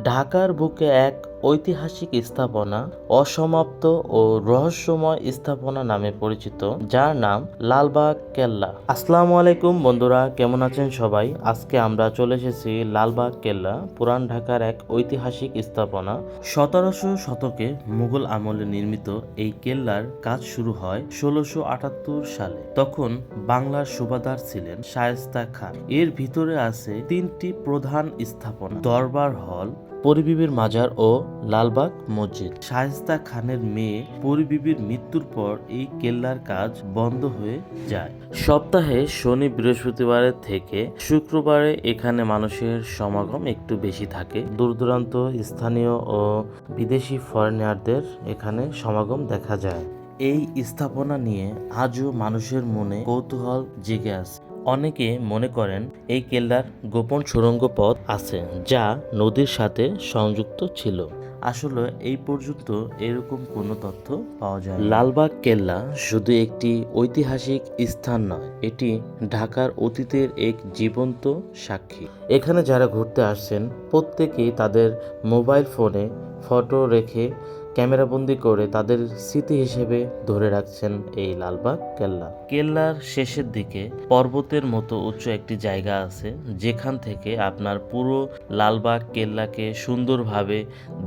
ঢাকার বুকে এক ঐতিহাসিক স্থাপনা, অসমাপ্ত ও রহস্যময় স্থাপনা নামে পরিচিত, যার নাম লালবাগ কেল্লা। আসসালামু আলাইকুম বন্ধুরা, কেমন আছেন সবাই? আজকে আমরা চলে এসেছি লালবাগ কেল্লা, পুরান ঢাকার এক ঐতিহাসিক স্থাপনা। 17শো শতকে মুঘল আমলে নির্মিত এই কেল্লার কাজ শুরু হয় 1678 সালে। তখন বাংলার সুবাদার ছিলেন শায়েস্তা খান। এর ভিতরে আছে 3টি প্রধান স্থাপনা: দরবার হল, পরিবিবির মাজার ও লালবাগ মসজিদ। শায়েস্তা খানের মেয়ে পরিবিবির মৃত্যুর পর এই কেল্লার কাজ বন্ধ হয়ে যায়। সপ্তাহে শনি বৃহস্পতিবারের থেকে শুক্রবারে এখানে মানুষের সমাগম একটু বেশি থাকে। দূর দূরান্ত স্থানীয় ও বিদেশি ফরেনারদের এখানে সমাগম দেখা যায়। এই স্থাপনা নিয়ে আজও মানুষের মনে কৌতূহল জেগে আছে। অনেকে মনে করেন এই কেল্লার গোপন সুড়ঙ্গ পথ আছে, যা নদীর সাথে সংযুক্ত ছিল। আসলে এই পর্যন্ত এরকম কোনো তথ্য পাওয়া যায় না। লালবাগ কেল্লা শুধু একটি ঐতিহাসিক স্থান নয়, এটি ঢাকার অতীতের এক জীবন্ত সাক্ষী। এখানে যারা ঘুরতে আসছেন প্রত্যেকেই তাদের মোবাইল ফোনে ফটো রেখে ক্যামেরাবন্দি করে তাদের স্মৃতি হিসেবে ধরে রাখছেন এই লালবাগ কেল্লা। কেল্লার শেষের দিকে পর্বতের মতো উঁচু একটি জায়গা আছে, যেখান থেকে আপনার পুরো লালবাগ কেল্লাকে সুন্দরভাবে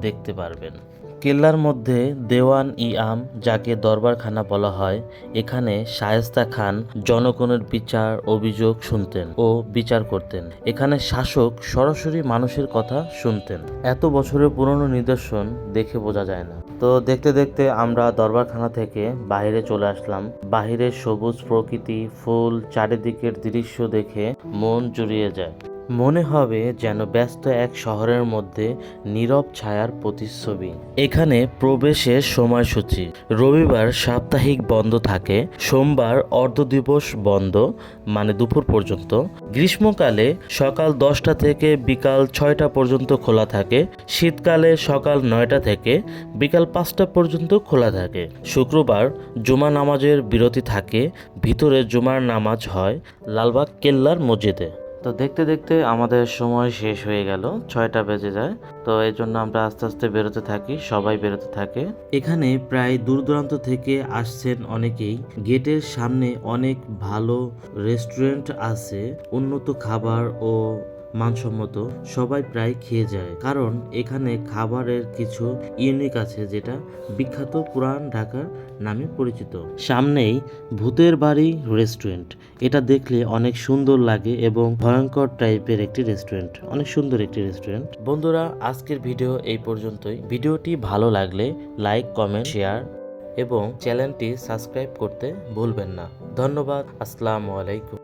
দেখতে পারবেন। কেল্লার মধ্যে দেওয়ান ই আম, যাকে দরবারখানা বলা হয়, এখানে শায়েস্তা খান জনগণের বিচার অভিযোগ শুনতেন ও বিচার করতেন। এখানে শাসক সরাসরি মানুষের কথা শুনতেন। এত বছরের পুরনো নিদর্শন দেখে বোঝা যায় না। তো দেখতে দেখতে আমরা দরবারখানা থেকে বাইরে চলে আসলাম। বাহিরের সবুজ প্রকৃতি, ফুল, চারিদিকের দৃশ্য দেখে মন জুড়িয়ে যায়। মনে হবে যেন ব্যস্ত এক শহরের মধ্যে নীরব ছায়ার প্রতিচ্ছবি। এখানে প্রবেশের সময়সূচি: রবিবার সাপ্তাহিক বন্ধ থাকে, সোমবার অর্ধদিবস বন্ধ, মানে দুপুর পর্যন্ত। গ্রীষ্মকালে সকাল 10টা থেকে বিকাল 6টা পর্যন্ত খোলা থাকে। শীতকালে সকাল 9টা থেকে বিকাল 5টা পর্যন্ত খোলা থাকে। শুক্রবার জুমা নামাজের বিরতি থাকে। ভিতরে জুমার নামাজ হয় লালবাগ কেল্লার মসজিদে। তো দেখতে দেখতে আমাদের সময় শেষ হয়ে গেল, 6টা বেজে যায়। তো এই জন্য আমরা আস্তে আস্তে বেরোতে থাকি, সবাই বেরোতে থাকে। এখানে প্রায় দূর দূরান্ত থেকে আসছেন অনেকেই। গেটের সামনে অনেক ভালো রেস্টুরেন্ট আছে, উন্নত খাবার ও মানসম্মত। সবাই প্রায় খেয়ে যায়, কারণ এখানে খাবারের কিছু ইউনিক আছে, যেটা বিখ্যাত পুরান ঢাকা নামে পরিচিত। সামনেই ভূতের বাড়ি রেস্টুরেন্ট। এটা দেখলে অনেক সুন্দর লাগে এবং ভয়ঙ্কর টাইপের একটি রেস্টুরেন্ট, অনেক সুন্দর একটি রেস্টুরেন্ট। বন্ধুরা, আজকের ভিডিও এই পর্যন্তই। ভিডিওটি ভালো লাগলে লাইক, কমেন্ট, শেয়ার এবং চ্যানেলটি সাবস্ক্রাইব করতে ভুলবেন না। ধন্যবাদ। আসসালামু আলাইকুম।